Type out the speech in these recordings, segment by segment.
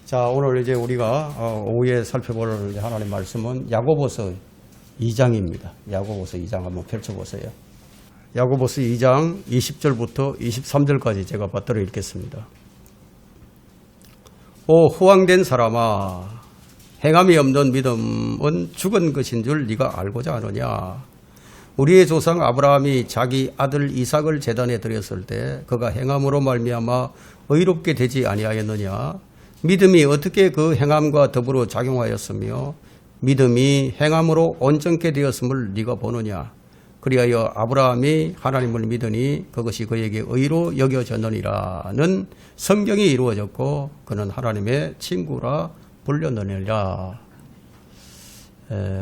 자, 오늘 이제 우리가 오후에 살펴볼 하나님의 말씀은 야고보서 2장입니다. 야고보서 2장 한번 펼쳐보세요. 야고보서 2장 20절부터 23절까지 제가 받들어 읽겠습니다. 오 후황된 사람아, 행함이 없는 믿음은 죽은 것인 줄 네가 알고자 하느냐. 우리의 조상 아브라함이 자기 아들 이삭을 제단에 드렸을 때 그가 행함으로 말미암아 의롭게 되지 아니하였느냐. 믿음이 어떻게 그 행함과 더불어 작용하였으며 믿음이 행함으로 온전케 되었음을 네가 보느냐. 그리하여 아브라함이 하나님을 믿으니 그것이 그에게 의로 여겨졌느니라는 성경이 이루어졌고 그는 하나님의 친구라 불렸느니라.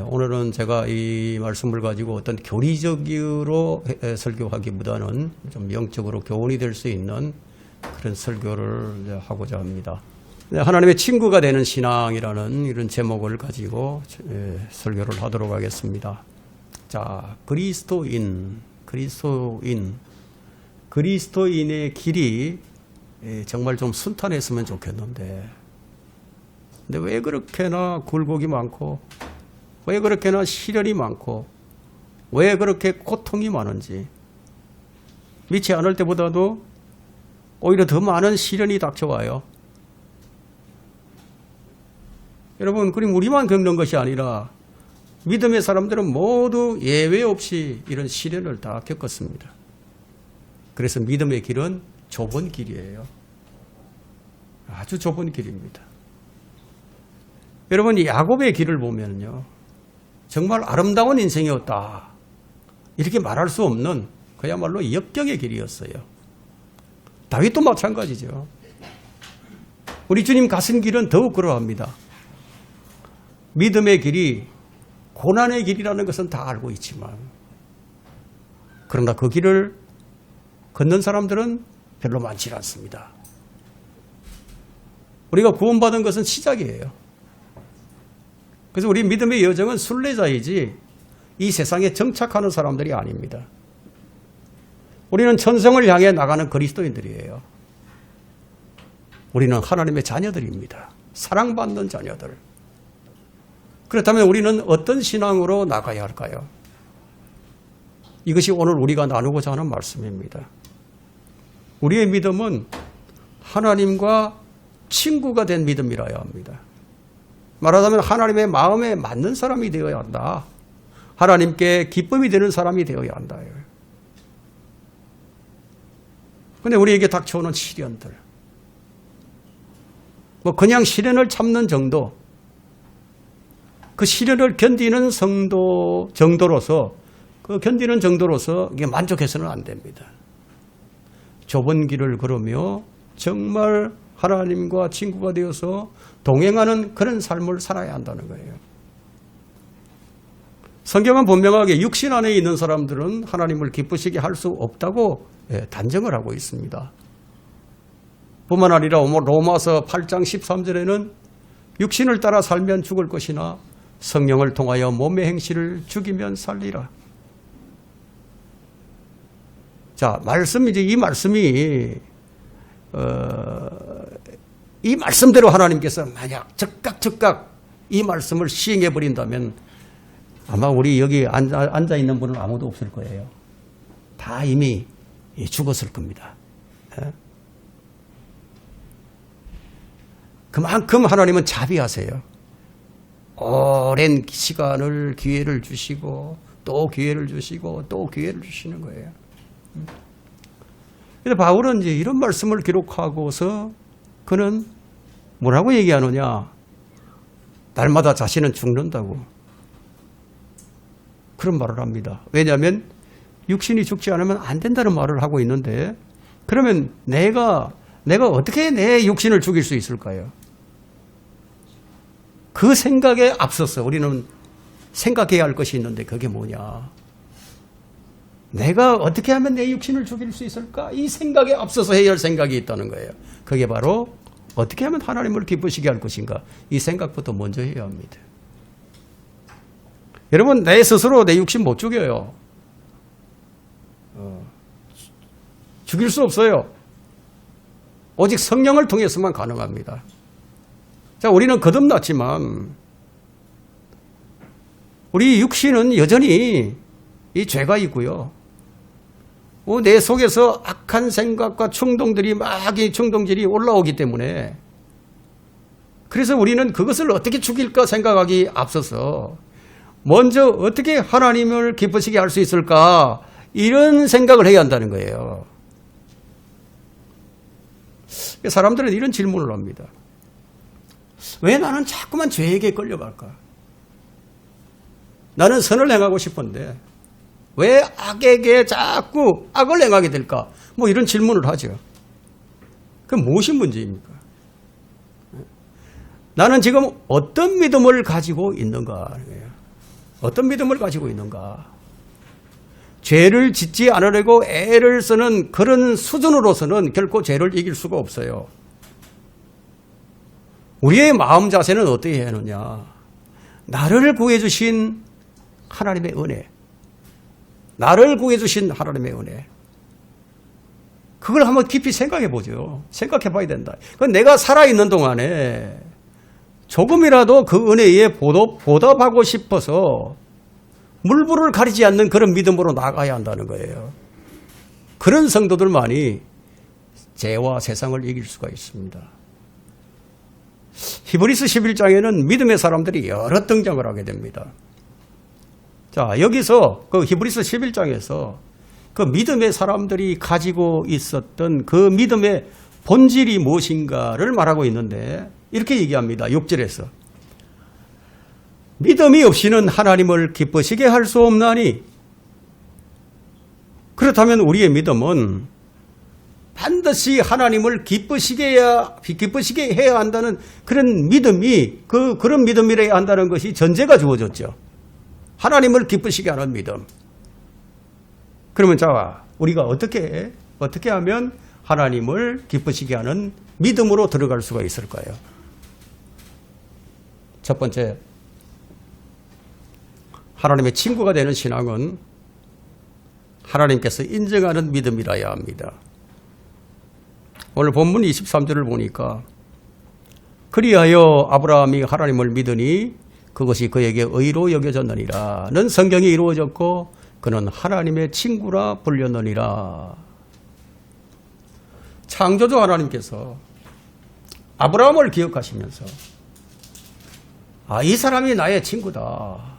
오늘은 제가 이 말씀을 가지고 어떤 교리적으로 설교하기보다는 좀 영적으로 교훈이 될 수 있는 그런 설교를 하고자 합니다. 하나님의 친구가 되는 신앙이라는 이런 제목을 가지고 설교를 하도록 하겠습니다. 자, 그리스도인의 길이 정말 좀 순탄했으면 좋겠는데, 근데 왜 그렇게나 굴곡이 많고, 왜 그렇게나 시련이 많고, 왜 그렇게 고통이 많은지, 믿지 않을 때보다도 오히려 더 많은 시련이 닥쳐와요. 여러분, 그럼 우리만 겪는 것이 아니라 믿음의 사람들은 모두 예외 없이 이런 시련을 다 겪었습니다. 그래서 믿음의 길은 좁은 길이에요. 아주 좁은 길입니다. 여러분, 이 야곱의 길을 보면요, 정말 아름다운 인생이었다 이렇게 말할 수 없는 그야말로 역경의 길이었어요. 다윗도 마찬가지죠. 우리 주님 가신 길은 더욱 그러합니다. 믿음의 길이 고난의 길이라는 것은 다 알고 있지만, 그러나 그 길을 걷는 사람들은 별로 많지 않습니다. 우리가 구원받은 것은 시작이에요. 그래서 우리 믿음의 여정은 순례자이지 이 세상에 정착하는 사람들이 아닙니다. 우리는 천성을 향해 나가는 그리스도인들이에요. 우리는 하나님의 자녀들입니다. 사랑받는 자녀들. 그렇다면 우리는 어떤 신앙으로 나가야 할까요? 이것이 오늘 우리가 나누고자 하는 말씀입니다. 우리의 믿음은 하나님과 친구가 된 믿음이라야 합니다. 말하자면 하나님의 마음에 맞는 사람이 되어야 한다. 하나님께 기쁨이 되는 사람이 되어야 한다. 그런데 우리에게 닥쳐오는 시련들, 그냥 시련을 참는 정도, 그 시련을 견디는 정도로서 이게 만족해서는 안 됩니다. 좁은 길을 걸으며 정말 하나님과 친구가 되어서 동행하는 그런 삶을 살아야 한다는 거예요. 성경은 분명하게 육신 안에 있는 사람들은 하나님을 기쁘시게 할 수 없다고 단정을 하고 있습니다. 뿐만 아니라 로마서 8장 13절에는 육신을 따라 살면 죽을 것이나 성령을 통하여 몸의 행실을 죽이면 살리라. 자, 이 말씀이 이 말씀대로 하나님께서 만약 즉각 이 말씀을 시행해 버린다면 아마 우리 여기 앉아 있는 분은 아무도 없을 거예요. 다 이미 죽었을 겁니다. 그만큼 하나님은 자비하세요. 오랜 시간을 기회를 주시고 또 기회를 주시고 또 기회를 주시는 거예요. 그런데 바울은 이제 이런 말씀을 기록하고서 그는 뭐라고 얘기하느냐? 날마다 자신은 죽는다고 그런 말을 합니다. 왜냐하면 육신이 죽지 않으면 안 된다는 말을 하고 있는데, 그러면 내가 어떻게 내 육신을 죽일 수 있을까요? 그 생각에 앞서서 우리는 생각해야 할 것이 있는데, 그게 뭐냐? 내가 어떻게 하면 내 육신을 죽일 수 있을까? 이 생각에 앞서서 해야 할 생각이 있다는 거예요. 그게 바로 어떻게 하면 하나님을 기쁘시게 할 것인가? 이 생각부터 먼저 해야 합니다. 여러분, 내 스스로 내 육신 못 죽여요. 죽일 수 없어요. 오직 성령을 통해서만 가능합니다. 자, 우리는 거듭났지만 우리 육신은 여전히 이 죄가 있고요. 내 속에서 악한 생각과 충동들이 막 이 충동질이 올라오기 때문에 그래서 우리는 그것을 어떻게 죽일까 생각하기 앞서서 먼저 어떻게 하나님을 기쁘시게 할 수 있을까 이런 생각을 해야 한다는 거예요. 사람들은 이런 질문을 합니다. 왜 나는 자꾸만 죄에게 끌려갈까? 나는 선을 행하고 싶은데 왜 악에게 자꾸 악을 행하게 될까? 뭐 이런 질문을 하죠. 그럼 무엇이 문제입니까? 나는 지금 어떤 믿음을 가지고 있는가? 어떤 믿음을 가지고 있는가? 죄를 짓지 않으려고 애를 쓰는 그런 수준으로서는 결코 죄를 이길 수가 없어요. 우리의 마음 자세는 어떻게 해야 하느냐? 나를 구해주신 하나님의 은혜. 나를 구해주신 하나님의 은혜. 그걸 한번 깊이 생각해 보죠. 생각해 봐야 된다. 그건 내가 살아있는 동안에 조금이라도 그 은혜에 보답하고 싶어서 물불을 가리지 않는 그런 믿음으로 나가야 한다는 거예요. 그런 성도들만이 죄와 세상을 이길 수가 있습니다. 히브리서 11장에는 믿음의 사람들이 여러 등장을 하게 됩니다. 자, 여기서 그 히브리서 11장에서 그 믿음의 사람들이 가지고 있었던 그 믿음의 본질이 무엇인가를 말하고 있는데 이렇게 얘기합니다. 6절에서. 믿음이 없이는 하나님을 기쁘시게 할 수 없나니 그렇다면 우리의 믿음은 반드시 하나님을 기쁘시게 해야 한다는 그런 믿음이 그런 믿음이라야 한다는 것이 전제가 주어졌죠. 하나님을 기쁘시게 하는 믿음. 그러면 자, 우리가 어떻게 하면 하나님을 기쁘시게 하는 믿음으로 들어갈 수가 있을까요? 첫 번째, 하나님의 친구가 되는 신앙은 하나님께서 인정하는 믿음이라야 합니다. 오늘 본문 23절을 보니까 그리하여 아브라함이 하나님을 믿으니 그것이 그에게 의로 여겨졌느니라는 성경이 이루어졌고 그는 하나님의 친구라 불렸느니라. 창조주 하나님께서 아브라함을 기억하시면서 이 사람이 나의 친구다.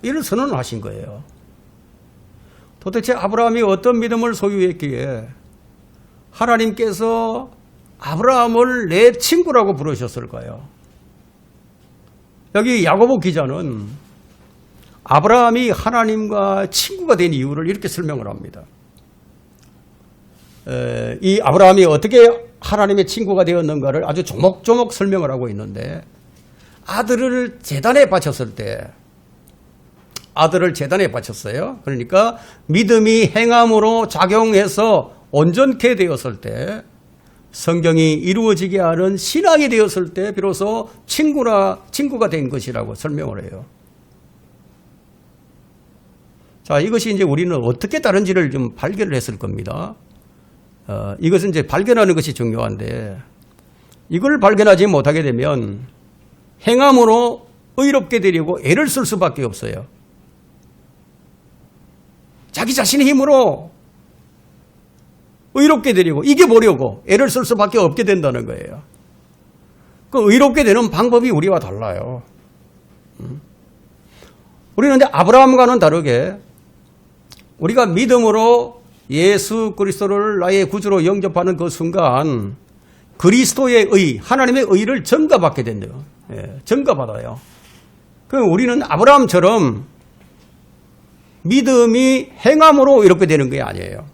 이런 선언을 하신 거예요. 도대체 아브라함이 어떤 믿음을 소유했기에 하나님께서 아브라함을 내 친구라고 부르셨을까요? 여기 야고보 기자는 아브라함이 하나님과 친구가 된 이유를 이렇게 설명을 합니다. 이 아브라함이 어떻게 하나님의 친구가 되었는가를 아주 조목조목 설명을 하고 있는데 아들을 제단에 바쳤어요. 그러니까 믿음이 행함으로 작용해서 온전케 되었을 때 성경이 이루어지게 하는 신앙이 되었을 때 비로소 친구가 된 것이라고 설명을 해요. 자, 이것이 이제 우리는 어떻게 다른지를 좀 발견을 했을 겁니다. 이것은 이제 발견하는 것이 중요한데 이걸 발견하지 못하게 되면 행함으로 의롭게 되려고 애를 쓸 수밖에 없어요. 자기 자신의 힘으로 의롭게 되려고 이겨보려고 애를 쓸 수밖에 없게 된다는 거예요. 그 의롭게 되는 방법이 우리와 달라요. 우리는 이제 아브라함과는 다르게 우리가 믿음으로 예수 그리스도를 나의 구주로 영접하는 그 순간 그리스도의 의, 하나님의 의를 전가받게 된대요. 전가받아요. 그럼 우리는 아브라함처럼 믿음이 행함으로 이렇게 되는 게 아니에요.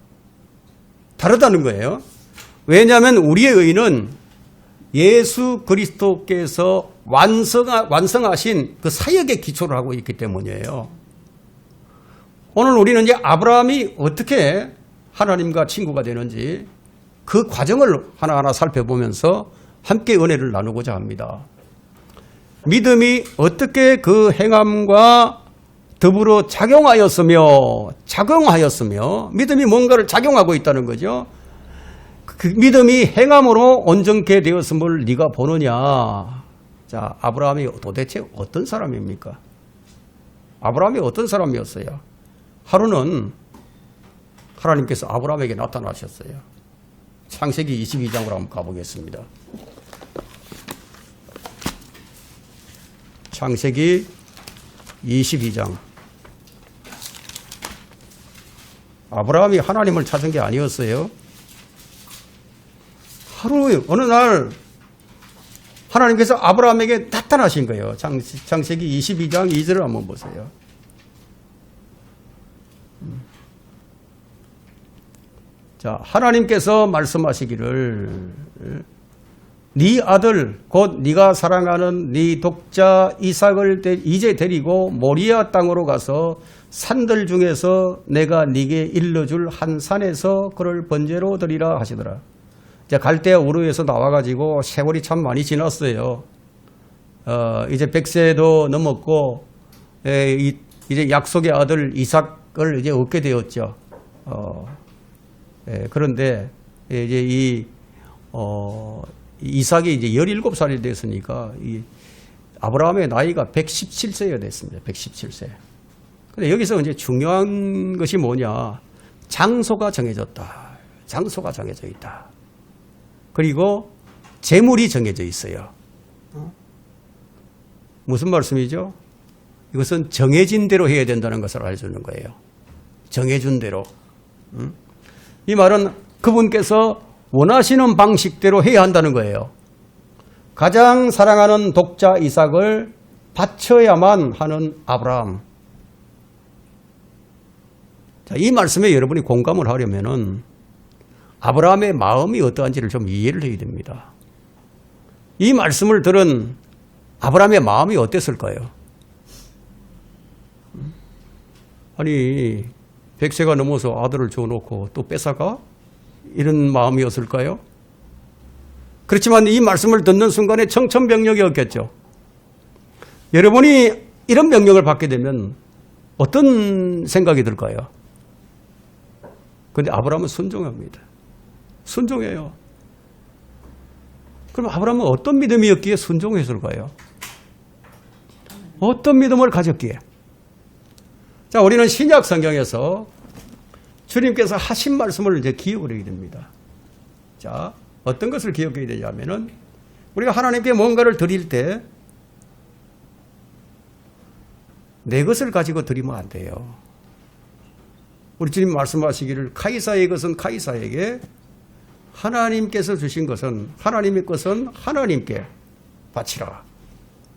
다르다는 거예요. 왜냐하면 우리의 의는 예수 그리스도께서 완성하신 그 사역에 기초를 하고 있기 때문이에요. 오늘 우리는 이제 아브라함이 어떻게 하나님과 친구가 되는지 그 과정을 하나하나 살펴보면서 함께 은혜를 나누고자 합니다. 믿음이 어떻게 그 행함과 더불어 작용하였으며 믿음이 뭔가를 작용하고 있다는 거죠. 그 믿음이 행함으로 온전케 되었음을 네가 보느냐. 자, 아브라함이 도대체 어떤 사람입니까? 아브라함이 어떤 사람이었어요? 하루는 하나님께서 아브라함에게 나타나셨어요. 창세기 22장으로 한번 가보겠습니다. 창세기 22장. 아브라함이 하나님을 찾은 게 아니었어요. 하루 어느 날 하나님께서 아브라함에게 나타나신 거예요. 창세기 22장 2절을 한번 보세요. 자, 하나님께서 말씀하시기를 네 아들 곧 네가 사랑하는 네 독자 이삭을 이제 데리고 모리아 땅으로 가서 산들 중에서 내가 네게 일러줄 한 산에서 그를 번제로 드리라 하시더라. 이제 갈대아 우르에서 나와가지고 세월이 참 많이 지났어요. 이제 100세도 넘었고 이제 약속의 아들 이삭을 이제 얻게 되었죠. 그런데 이제 이삭이 이제 17살이 됐으니까 이 아브라함의 나이가 117세가 됐습니다. 117세. 근데 여기서 이제 중요한 것이 뭐냐? 장소가 정해졌다. 장소가 정해져 있다. 그리고 재물이 정해져 있어요. 무슨 말씀이죠? 이것은 정해진 대로 해야 된다는 것을 알려주는 거예요. 정해준 대로. 이 말은 그분께서 원하시는 방식대로 해야 한다는 거예요. 가장 사랑하는 독자 이삭을 바쳐야만 하는 아브라함. 자, 이 말씀에 여러분이 공감을 하려면은 아브라함의 마음이 어떠한지를 좀 이해를 해야 됩니다. 이 말씀을 들은 아브라함의 마음이 어땠을까요? 아니 100세가 넘어서 아들을 줘놓고 또 뺏어가? 이런 마음이었을까요? 그렇지만 이 말씀을 듣는 순간에 청천벽력이었겠죠. 여러분이 이런 명령을 받게 되면 어떤 생각이 들까요? 그런데 아브라함은 순종합니다. 순종해요. 그럼 아브라함은 어떤 믿음이었기에 순종했을까요? 어떤 믿음을 가졌기에? 자, 우리는 신약 성경에서 주님께서 하신 말씀을 이제 기억을 하게 됩니다. 자, 어떤 것을 기억해야 되냐면은 우리가 하나님께 뭔가를 드릴 때 내 것을 가지고 드리면 안 돼요. 우리 주님 말씀하시기를 카이사의 것은 카이사에게, 하나님께서 주신 것은 하나님의 것은 하나님께 바치라.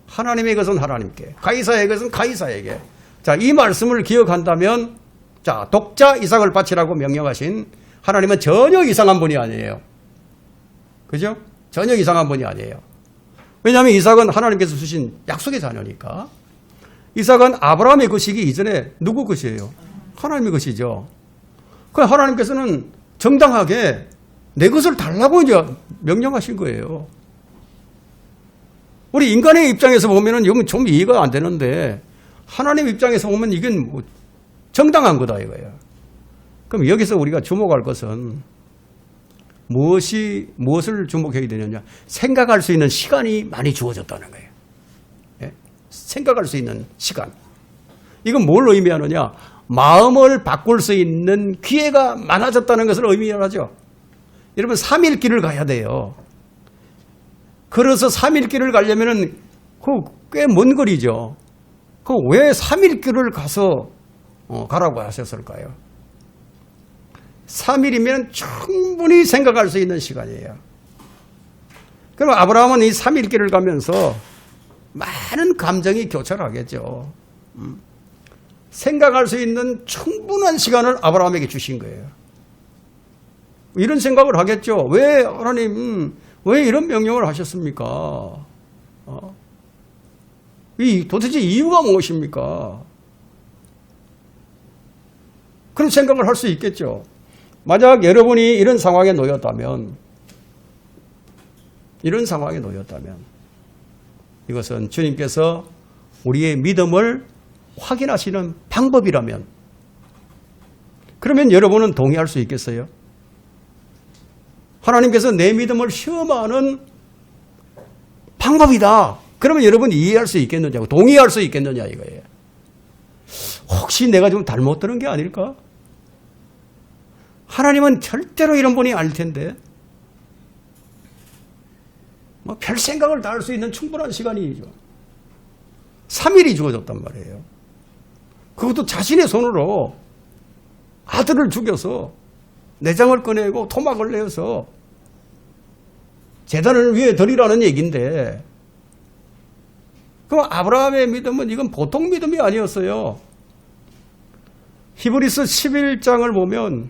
하나님의 것은 하나님께, 카이사의 것은 카이사에게. 자, 이 말씀을 기억한다면, 자, 독자 이삭을 바치라고 명령하신 하나님은 전혀 이상한 분이 아니에요. 그죠? 전혀 이상한 분이 아니에요. 왜냐하면 이삭은 하나님께서 주신 약속의 자녀니까. 이삭은 아브라함의 것이기 이전에 누구 것이에요? 하나님의 것이죠. 그 하나님께서는 정당하게 내 것을 달라고 이제 명령하신 거예요. 우리 인간의 입장에서 보면은 이건 좀 이해가 안 되는데 하나님 입장에서 보면 이건 뭐 정당한 거다 이거예요. 그럼 여기서 우리가 주목할 것은 무엇을 주목해야 되느냐? 생각할 수 있는 시간이 많이 주어졌다는 거예요. 예? 생각할 수 있는 시간. 이건 뭘 의미하느냐? 마음을 바꿀 수 있는 기회가 많아졌다는 것을 의미하죠. 여러분 3일 길을 가야 돼요. 걸어서 3일 길을 가려면은 꽤 먼 거리죠. 왜 3일 길을 가서 가라고 하셨을까요? 3일이면 충분히 생각할 수 있는 시간이에요. 그럼 아브라함은 이 3일 길을 가면서 많은 감정이 교차하겠죠. 생각할 수 있는 충분한 시간을 아브라함에게 주신 거예요. 이런 생각을 하겠죠. 왜 하나님 왜 이런 명령을 하셨습니까? 도대체 이유가 무엇입니까? 그런 생각을 할 수 있겠죠. 만약 여러분이 이런 상황에 놓였다면 이것은 주님께서 우리의 믿음을 확인하시는 방법이라면 그러면 여러분은 동의할 수 있겠어요? 하나님께서 내 믿음을 시험하는 방법이다. 그러면 여러분이 이해할 수 있겠느냐고, 동의할 수 있겠느냐 이거예요. 혹시 내가 좀 잘못 들은 게 아닐까? 하나님은 절대로 이런 분이 아닐 텐데 뭐 별 생각을 다 할 수 있는 충분한 시간이죠. 3일이 주어졌단 말이에요. 그것도 자신의 손으로 아들을 죽여서 내장을 꺼내고 토막을 내어서 제단을 위해 드리라는 얘기인데, 그럼 아브라함의 믿음은 이건 보통 믿음이 아니었어요. 히브리서 11장을 보면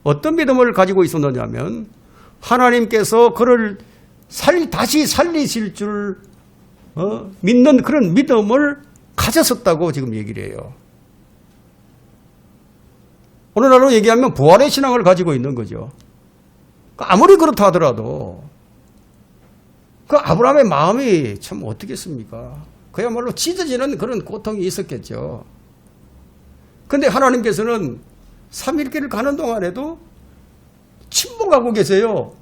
어떤 믿음을 가지고 있었느냐면 하나님께서 그를 다시 살리실 줄 믿는 그런 믿음을 가졌었다고 지금 얘기를 해요. 오늘날로 얘기하면 부활의 신앙을 가지고 있는 거죠. 아무리 그렇다 하더라도 그 아브라함의 마음이 참 어떻겠습니까? 그야말로 찢어지는 그런 고통이 있었겠죠. 그런데 하나님께서는 3일길을 가는 동안에도 침묵하고 계세요.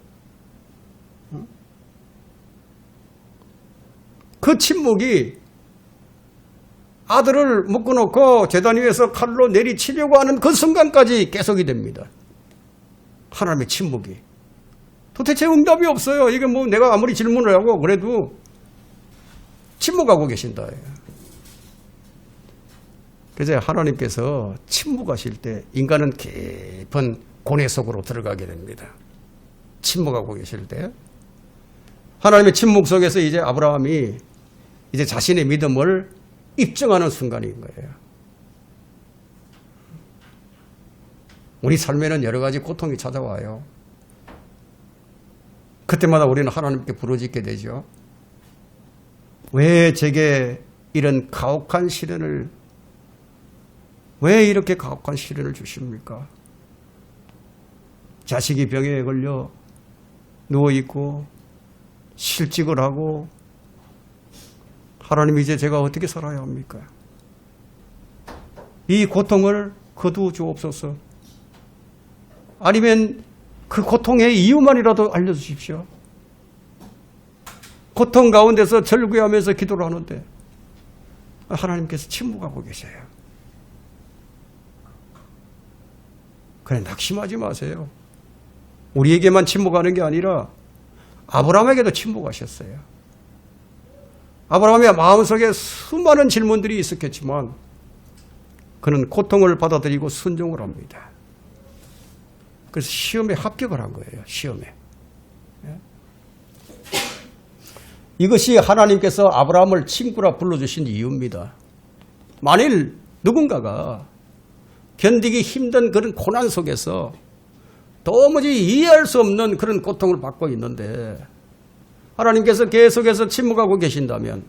그 침묵이 아들을 묶어놓고 제단 위에서 칼로 내리치려고 하는 그 순간까지 계속이 됩니다. 하나님의 침묵이. 도대체 응답이 없어요. 이게 뭐 내가 아무리 질문을 하고 그래도 침묵하고 계신다. 그래서 하나님께서 침묵하실 때 인간은 깊은 고뇌 속으로 들어가게 됩니다. 침묵하고 계실 때. 하나님의 침묵 속에서 이제 아브라함이 이제 자신의 믿음을 입증하는 순간인 거예요. 우리 삶에는 여러 가지 고통이 찾아와요. 그때마다 우리는 하나님께 부르짖게 되죠. 왜 제게 이런 가혹한 시련을, 왜 이렇게 가혹한 시련을 주십니까? 자식이 병에 걸려 누워있고 실직을 하고, 하나님 이제 제가 어떻게 살아야 합니까? 이 고통을 거두어 주옵소서. 아니면 그 고통의 이유만이라도 알려주십시오. 고통 가운데서 절규하면서 기도를 하는데 하나님께서 침묵하고 계세요. 그래, 낙심하지 마세요. 우리에게만 침묵하는 게 아니라 아브라함에게도 침묵하셨어요. 아브라함의 마음속에 수많은 질문들이 있었겠지만 그는 고통을 받아들이고 순종을 합니다. 그래서 시험에 합격을 한 거예요. 시험에. 이것이 하나님께서 아브라함을 친구라 불러주신 이유입니다. 만일 누군가가 견디기 힘든 그런 고난 속에서 도무지 이해할 수 없는 그런 고통을 받고 있는데 하나님께서 계속해서 침묵하고 계신다면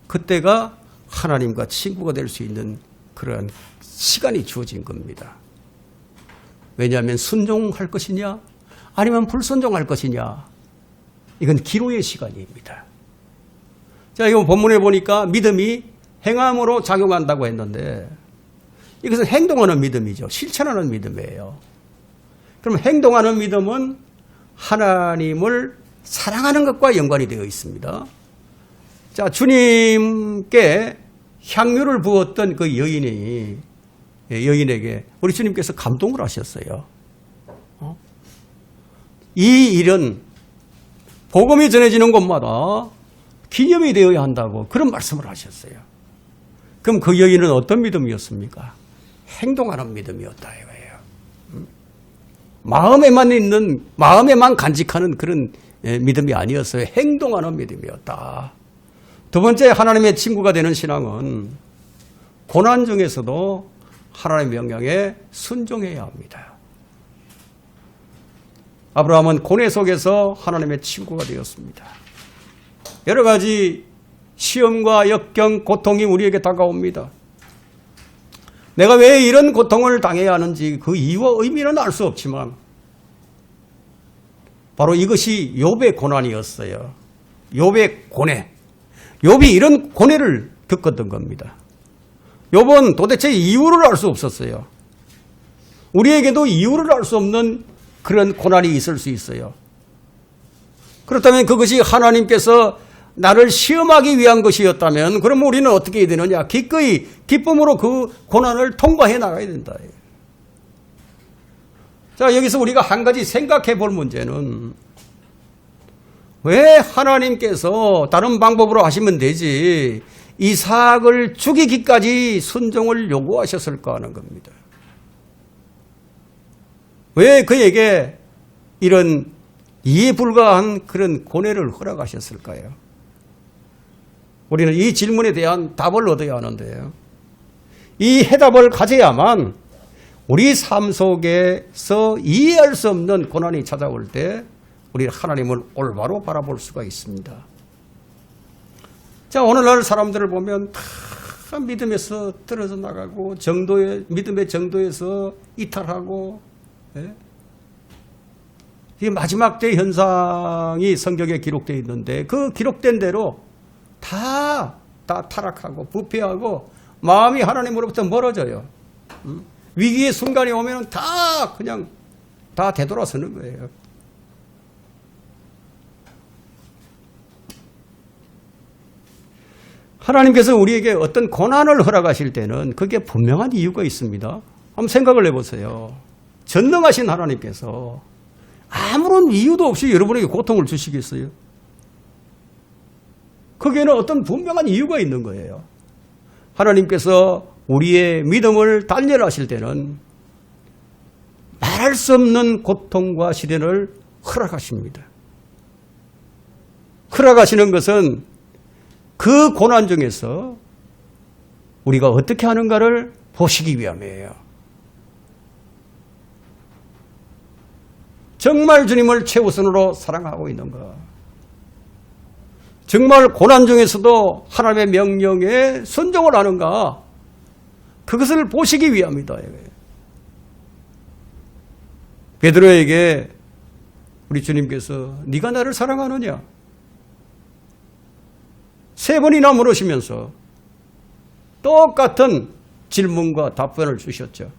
그때가 하나님과 친구가 될 수 있는 그러한 시간이 주어진 겁니다. 왜냐하면 순종할 것이냐 아니면 불순종할 것이냐, 이건 기로의 시간입니다. 자, 이거 본문에 보니까 믿음이 행함으로 작용한다고 했는데 이것은 행동하는 믿음이죠. 실천하는 믿음이에요. 그럼 행동하는 믿음은 하나님을 사랑하는 것과 연관이 되어 있습니다. 자, 주님께 향유를 부었던 그 여인에게 우리 주님께서 감동을 하셨어요. 이 일은 복음이 전해지는 곳마다 기념이 되어야 한다고 그런 말씀을 하셨어요. 그럼 그 여인은 어떤 믿음이었습니까? 행동하는 믿음이었다 이거예요. 마음에만 간직하는 그런 믿음이 아니었어요. 행동하는 믿음이었다. 두 번째, 하나님의 친구가 되는 신앙은 고난 중에서도 하나님의 명령에 순종해야 합니다. 아브라함은 고뇌 속에서 하나님의 친구가 되었습니다. 여러 가지 시험과 역경, 고통이 우리에게 다가옵니다. 내가 왜 이런 고통을 당해야 하는지 그 이유와 의미는 알 수 없지만 바로 이것이 욥의 고난이었어요. 욥의 고뇌. 욥이 이런 고뇌를 겪었던 겁니다. 욥은 도대체 이유를 알 수 없었어요. 우리에게도 이유를 알 수 없는 그런 고난이 있을 수 있어요. 그렇다면 그것이 하나님께서 나를 시험하기 위한 것이었다면 그럼 우리는 어떻게 해야 되느냐? 기꺼이 기쁨으로 그 고난을 통과해 나가야 된다. 자, 여기서 우리가 한 가지 생각해 볼 문제는 왜 하나님께서 다른 방법으로 하시면 되지 이삭을 죽이기까지 순종을 요구하셨을까 하는 겁니다. 왜 그에게 이런 이해 불가한 그런 고뇌를 허락하셨을까요? 우리는 이 질문에 대한 답을 얻어야 하는데요. 이 해답을 가져야만 우리 삶 속에서 이해할 수 없는 고난이 찾아올 때 우리 하나님을 올바로 바라볼 수가 있습니다. 자, 오늘날 사람들을 보면 다 믿음에서 떨어져 나가고 믿음의 정도에서 이탈하고, 예? 이 마지막 때 현상이 성경에 기록되어 있는데 그 기록된 대로 다 타락하고 부패하고 마음이 하나님으로부터 멀어져요. 위기의 순간이 오면 그냥 다 되돌아서는 거예요. 하나님께서 우리에게 어떤 고난을 허락하실 때는 그게 분명한 이유가 있습니다. 한번 생각을 해보세요. 전능하신 하나님께서 아무런 이유도 없이 여러분에게 고통을 주시겠어요? 거기에는 어떤 분명한 이유가 있는 거예요. 하나님께서 우리의 믿음을 단련하실 때는 말할 수 없는 고통과 시련을 허락하십니다. 허락하시는 것은 그 고난 중에서 우리가 어떻게 하는가를 보시기 위함이에요. 정말 주님을 최우선으로 사랑하고 있는가? 정말 고난 중에서도 하나님의 명령에 순종을 하는가? 그것을 보시기 위함이다. 베드로에게 우리 주님께서 네가 나를 사랑하느냐? 3번이나 물으시면서 똑같은 질문과 답변을 주셨죠.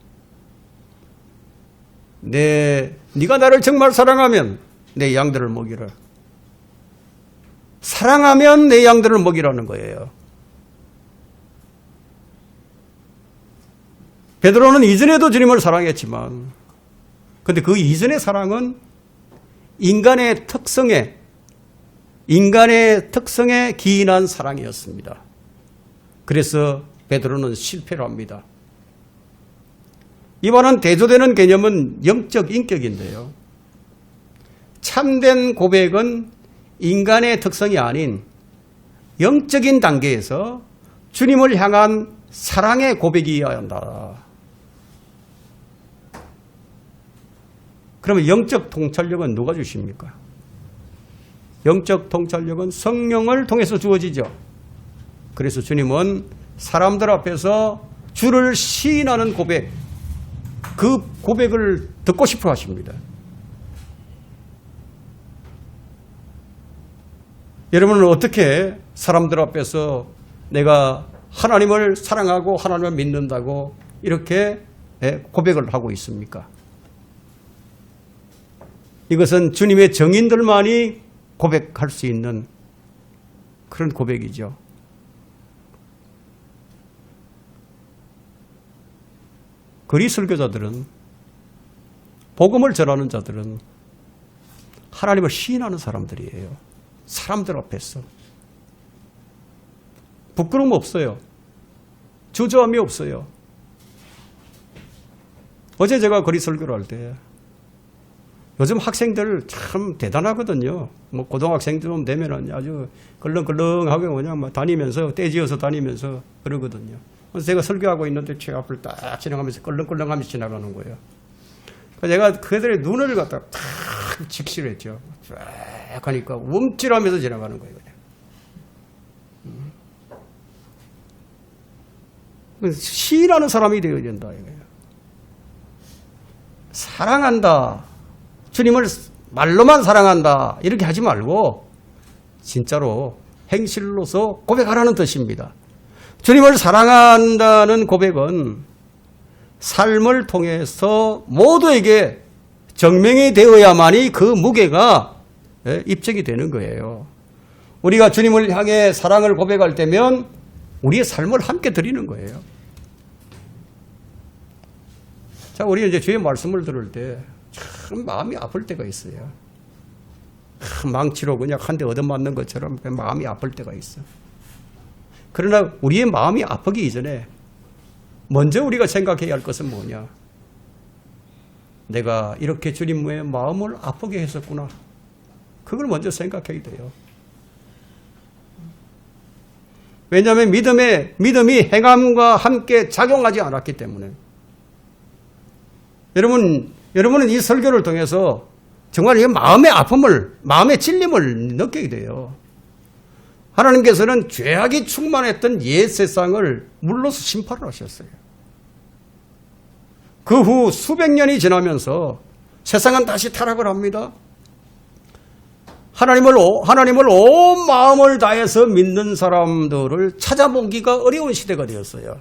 네가 나를 정말 사랑하면 내 양들을 먹이라. 사랑하면 내 양들을 먹이라는 거예요. 베드로는 이전에도 주님을 사랑했지만 근데 그 이전의 사랑은 인간의 특성에 기인한 사랑이었습니다. 그래서 베드로는 실패를 합니다. 이와는 대조되는 개념은 영적 인격인데요. 참된 고백은 인간의 특성이 아닌 영적인 단계에서 주님을 향한 사랑의 고백이어야 한다. 그러면 영적 통찰력은 누가 주십니까? 영적 통찰력은 성령을 통해서 주어지죠. 그래서 주님은 사람들 앞에서 주를 시인하는 고백, 그 고백을 듣고 싶어 하십니다. 여러분은 어떻게 사람들 앞에서 내가 하나님을 사랑하고 하나님을 믿는다고 이렇게 고백을 하고 있습니까? 이것은 주님의 정인들만이 고백할 수 있는 그런 고백이죠. 거리 설교자들은, 복음을 전하는 자들은 하나님을 시인하는 사람들이에요. 사람들 앞에서. 부끄러움 없어요. 주저함이 없어요. 어제 제가 거리 설교를 할 때 요즘 학생들 참 대단하거든요. 뭐 고등학생들 되면은 아주 걸렁걸렁하게 그냥 다니면서 떼지어서 다니면서 그러거든요. 그래서 제가 설교하고 있는데 제 앞을 딱 지나가면서 걸렁걸렁하면서 지나가는 거예요. 그래서 제가 그들의 눈을 갖다가 탁 직시했죠. 쫙 하니까 움찔하면서 지나가는 거예요. 그냥. 시인하는 사람이 되어야 된다 이거예요. 사랑한다. 주님을 말로만 사랑한다. 이렇게 하지 말고 진짜로 행실로서 고백하라는 뜻입니다. 주님을 사랑한다는 고백은 삶을 통해서 모두에게 증명이 되어야만이 그 무게가 입증이 되는 거예요. 우리가 주님을 향해 사랑을 고백할 때면 우리의 삶을 함께 드리는 거예요. 자, 우리 이제 주의 말씀을 들을 때 참 마음이 아플 때가 있어요. 망치로 그냥 한 대 얻어맞는 것처럼 마음이 아플 때가 있어. 그러나 우리의 마음이 아프기 이전에 먼저 우리가 생각해야 할 것은 뭐냐? 내가 이렇게 주님의 마음을 아프게 했었구나. 그걸 먼저 생각해야 돼요. 왜냐하면 믿음이 행함과 함께 작용하지 않았기 때문에. 여러분은 이 설교를 통해서 정말 이 마음의 아픔을, 마음의 찔림을 느끼게 돼요. 하나님께서는 죄악이 충만했던 옛 세상을 물러서 심판을 하셨어요. 그 후 수백 년이 지나면서 세상은 다시 타락을 합니다. 하나님을 온 마음을 다해서 믿는 사람들을 찾아보기가 어려운 시대가 되었어요.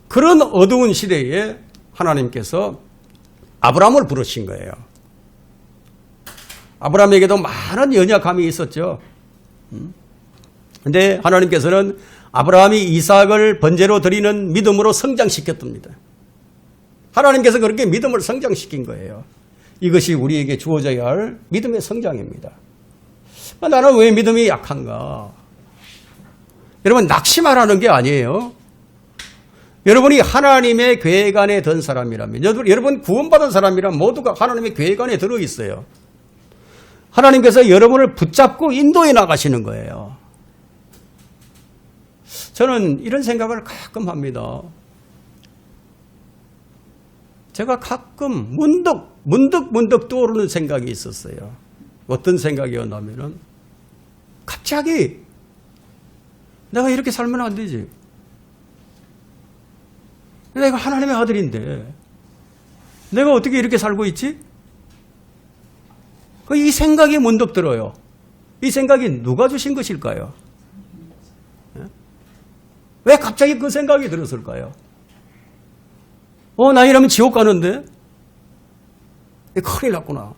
그런 어두운 시대에 하나님께서 아브라함을 부르신 거예요. 아브라함에게도 많은 연약함이 있었죠. 그런데 하나님께서는 아브라함이 이삭을 번제로 드리는 믿음으로 성장시켰답니다. 하나님께서 그렇게 믿음을 성장시킨 거예요. 이것이 우리에게 주어져야 할 믿음의 성장입니다. 나는 왜 믿음이 약한가? 여러분, 낙심하라는 게 아니에요. 여러분이 하나님의 계획 안에 든 사람이라면, 여러분 구원받은 사람이라면 모두가 하나님의 계획 안에 들어있어요. 하나님께서 여러분을 붙잡고 인도해 나가시는 거예요. 저는 이런 생각을 가끔 합니다. 제가 가끔 문득 떠오르는 생각이 있었어요. 어떤 생각이었냐면은 갑자기 내가 이렇게 살면 안 되지. 내가 하나님의 아들인데 내가 어떻게 이렇게 살고 있지? 이 생각이 문득 들어요. 이 생각이 누가 주신 것일까요? 왜 갑자기 그 생각이 들었을까요? 나 이러면 지옥 가는데? 큰일 났구나.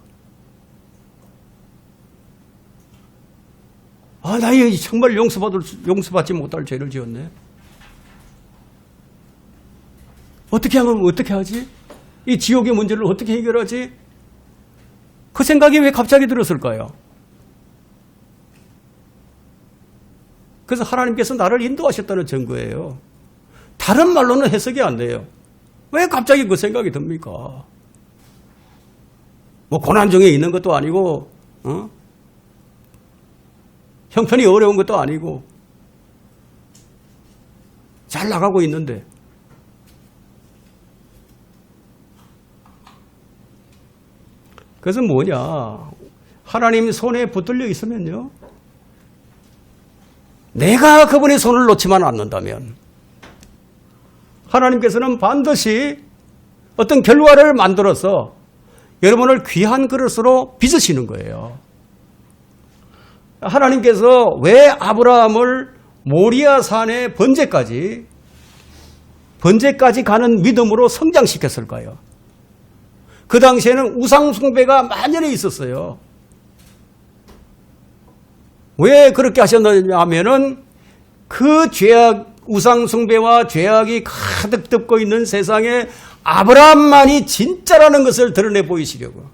나 정말 용서받지 못할 죄를 지었네. 어떻게 하지? 이 지옥의 문제를 어떻게 해결하지? 그 생각이 왜 갑자기 들었을까요? 그래서 하나님께서 나를 인도하셨다는 증거예요. 다른 말로는 해석이 안 돼요. 왜 갑자기 그 생각이 듭니까? 고난 중에 있는 것도 아니고, 형편이 어려운 것도 아니고, 잘 나가고 있는데. 그것은 뭐냐? 하나님 손에 붙들려 있으면요. 내가 그분의 손을 놓지만 않는다면 하나님께서는 반드시 어떤 결과를 만들어서 여러분을 귀한 그릇으로 빚으시는 거예요. 하나님께서 왜 아브라함을 모리아 산의 번제까지 가는 믿음으로 성장시켰을까요? 그 당시에는 우상 숭배가 만연해 있었어요. 왜 그렇게 하셨느냐 하면은 그 죄악, 우상 숭배와 죄악이 가득 덮고 있는 세상에 아브라함만이 진짜라는 것을 드러내 보이시려고.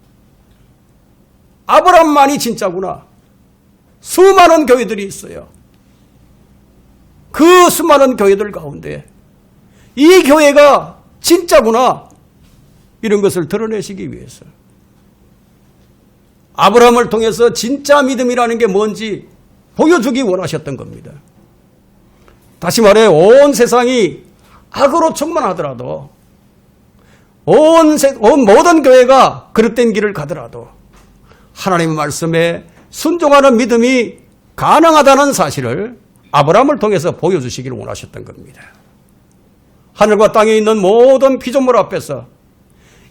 아브라함만이 진짜구나. 수많은 교회들이 있어요. 그 수많은 교회들 가운데 이 교회가 진짜구나. 이런 것을 드러내시기 위해서. 아브라함을 통해서 진짜 믿음이라는 게 뭔지 보여주기 원하셨던 겁니다. 다시 말해 온 세상이 악으로 충만하더라도 온 모든 교회가 그릇된 길을 가더라도 하나님의 말씀에 순종하는 믿음이 가능하다는 사실을 아브라함을 통해서 보여주시기를 원하셨던 겁니다. 하늘과 땅에 있는 모든 피조물 앞에서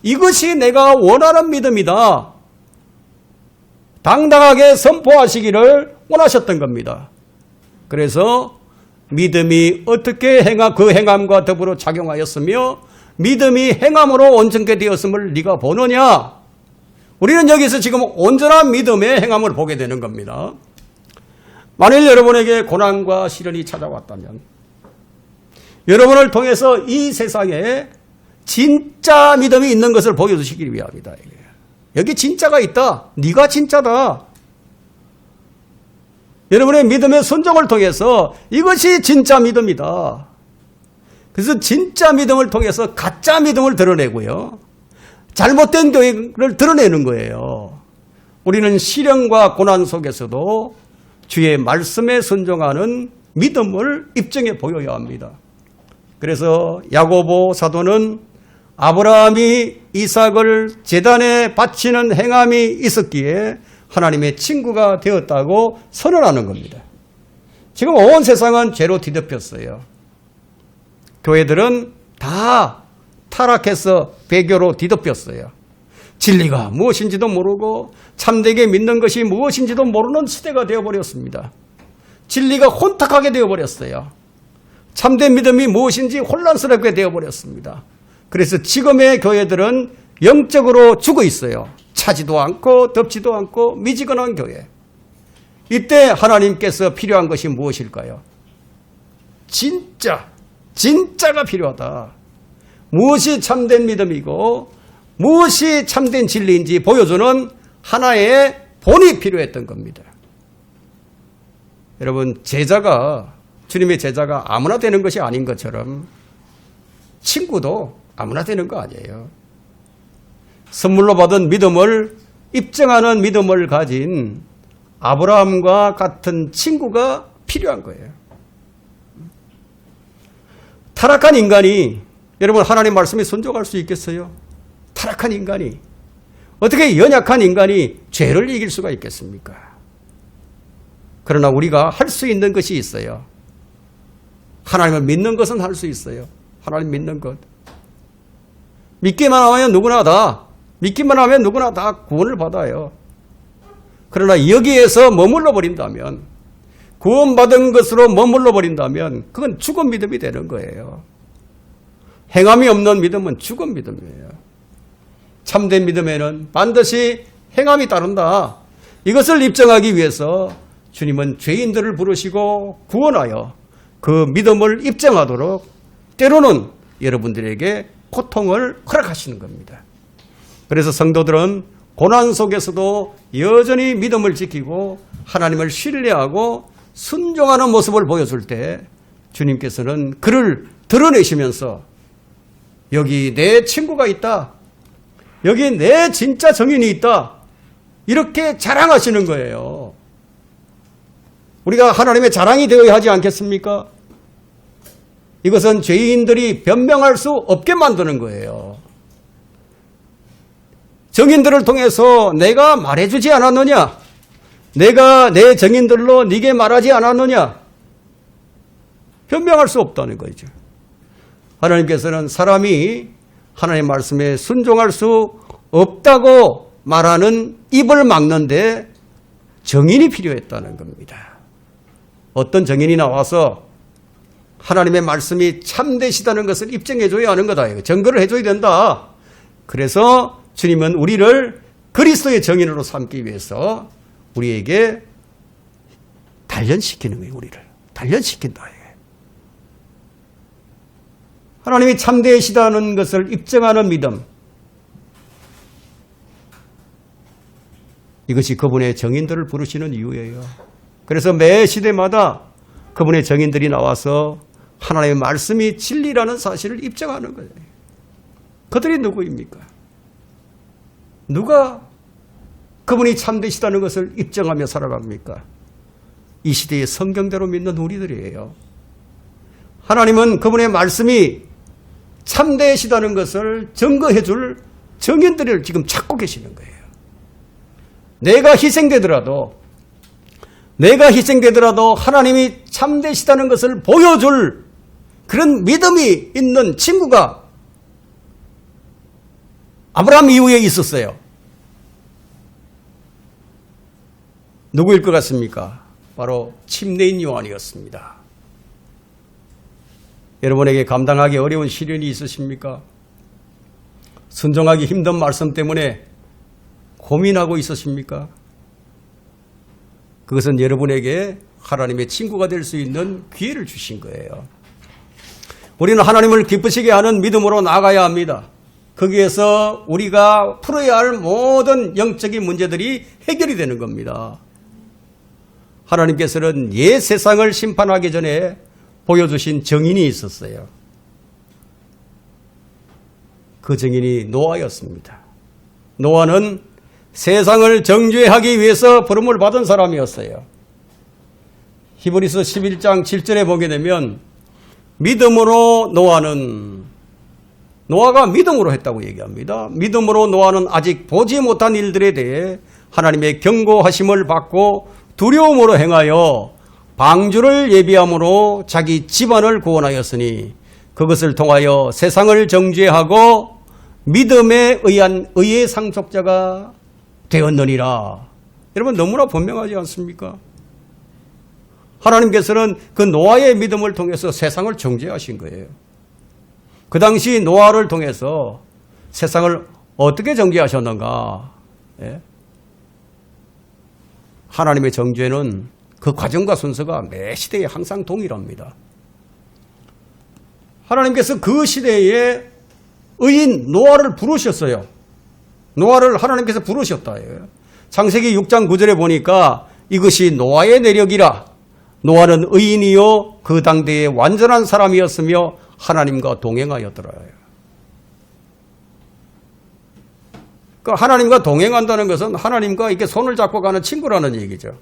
이것이 내가 원하는 믿음이다. 당당하게 선포하시기를 원하셨던 겁니다. 그래서 믿음이 어떻게 그 행함과 더불어 작용하였으며 믿음이 행함으로 온전케 되었음을 네가 보느냐? 우리는 여기서 지금 온전한 믿음의 행함을 보게 되는 겁니다. 만일 여러분에게 고난과 시련이 찾아왔다면 여러분을 통해서 이 세상에 진짜 믿음이 있는 것을 보여주시기 위함이다. 여기 진짜가 있다. 네가 진짜다. 여러분의 믿음의 순종을 통해서 이것이 진짜 믿음이다. 그래서 진짜 믿음을 통해서 가짜 믿음을 드러내고요. 잘못된 교회를 드러내는 거예요. 우리는 시련과 고난 속에서도 주의 말씀에 순종하는 믿음을 입증해 보여야 합니다. 그래서 야고보 사도는 아브라함이 이삭을 제단에 바치는 행함이 있었기에 하나님의 친구가 되었다고 선언하는 겁니다. 지금 온 세상은 죄로 뒤덮였어요. 교회들은 다 타락해서 배교로 뒤덮였어요. 진리가 무엇인지도 모르고 참되게 믿는 것이 무엇인지도 모르는 시대가 되어버렸습니다. 진리가 혼탁하게 되어버렸어요. 참된 믿음이 무엇인지 혼란스럽게 되어버렸습니다. 그래서 지금의 교회들은 영적으로 죽어 있어요. 차지도 않고 덮지도 않고 미지근한 교회. 이때 하나님께서 필요한 것이 무엇일까요? 진짜가 필요하다. 무엇이 참된 믿음이고 무엇이 참된 진리인지 보여주는 하나의 본이 필요했던 겁니다. 여러분, 주님의 제자가 아무나 되는 것이 아닌 것처럼 친구도 아무나 되는 거 아니에요. 선물로 받은 믿음을 입증하는 믿음을 가진 아브라함과 같은 친구가 필요한 거예요. 타락한 인간이 여러분 하나님 말씀에 순종할 수 있겠어요? 타락한 인간이 어떻게 연약한 인간이 죄를 이길 수가 있겠습니까? 그러나 우리가 할 수 있는 것이 있어요. 하나님을 믿는 것은 할 수 있어요. 하나님 믿는 것. 믿기만 하면 누구나 다 구원을 받아요. 그러나 여기에서 머물러 버린다면, 구원받은 것으로 머물러 버린다면 그건 죽은 믿음이 되는 거예요. 행함이 없는 믿음은 죽은 믿음이에요. 참된 믿음에는 반드시 행함이 따른다. 이것을 입증하기 위해서 주님은 죄인들을 부르시고 구원하여 그 믿음을 입증하도록 때로는 여러분들에게 고통을 허락하시는 겁니다. 그래서 성도들은 고난 속에서도 여전히 믿음을 지키고 하나님을 신뢰하고 순종하는 모습을 보여줄 때 주님께서는 그를 드러내시면서 여기 내 친구가 있다. 여기 내 진짜 정인이 있다. 이렇게 자랑하시는 거예요. 우리가 하나님의 자랑이 되어야 하지 않겠습니까? 이것은 죄인들이 변명할 수 없게 만드는 거예요. 정인들을 통해서 내가 말해주지 않았느냐? 내가 내 정인들로 네게 말하지 않았느냐? 변명할 수 없다는 거죠. 하나님께서는 사람이 하나님의 말씀에 순종할 수 없다고 말하는 입을 막는데 정인이 필요했다는 겁니다. 어떤 정인이 나와서 하나님의 말씀이 참되시다는 것을 입증해줘야 하는 거다. 증거를 해줘야 된다. 그래서 주님은 우리를 그리스도의 정인으로 삼기 위해서 우리에게 단련시키는 거예요. 우리를 단련시킨다. 하나님이 참되시다는 것을 입증하는 믿음, 이것이 그분의 정인들을 부르시는 이유예요. 그래서 매 시대마다 그분의 정인들이 나와서 하나님의 말씀이 진리라는 사실을 입증하는 거예요. 그들이 누구입니까? 누가 그분이 참되시다는 것을 입증하며 살아갑니까? 이 시대의 성경대로 믿는 우리들이에요. 하나님은 그분의 말씀이 참되시다는 것을 증거해 줄 정인들을 지금 찾고 계시는 거예요. 내가 희생되더라도 하나님이 참되시다는 것을 보여줄 그런 믿음이 있는 친구가 아브라함 이후에 있었어요. 누구일 것 같습니까? 바로 침례인 요한이었습니다. 여러분에게 감당하기 어려운 시련이 있으십니까? 순종하기 힘든 말씀 때문에 고민하고 있으십니까? 그것은 여러분에게 하나님의 친구가 될 수 있는 기회를 주신 거예요. 우리는 하나님을 기쁘시게 하는 믿음으로 나아가야 합니다. 거기에서 우리가 풀어야 할 모든 영적인 문제들이 해결이 되는 겁니다. 하나님께서는 옛 세상을 심판하기 전에 보여주신 정인이 있었어요. 그 정인이 노아였습니다. 노아는 세상을 정죄하기 위해서 부름을 받은 사람이었어요. 히브리서 11장 7절에 보게 되면 믿음으로 노아가 믿음으로 했다고 얘기합니다. 믿음으로 노아는 아직 보지 못한 일들에 대해 하나님의 경고하심을 받고 두려움으로 행하여 방주를 예비함으로 자기 집안을 구원하였으니 그것을 통하여 세상을 정죄하고 믿음에 의한 의의 상속자가 되었느니라. 여러분 너무나 분명하지 않습니까? 하나님께서는 그 노아의 믿음을 통해서 세상을 정죄하신 거예요. 그 당시 노아를 통해서 세상을 어떻게 정죄하셨는가? 예? 하나님의 정죄는 그 과정과 순서가 매 시대에 항상 동일합니다. 하나님께서 그 시대에 의인 노아를 부르셨어요. 노아를 하나님께서 부르셨다. 창세기 6장 9절에 보니까 이것이 노아의 내력이라. 노아는 의인이요 그 당대의 완전한 사람이었으며 하나님과 동행하였더라. 그러니까 하나님과 동행한다는 것은 하나님과 이렇게 손을 잡고 가는 친구라는 얘기죠.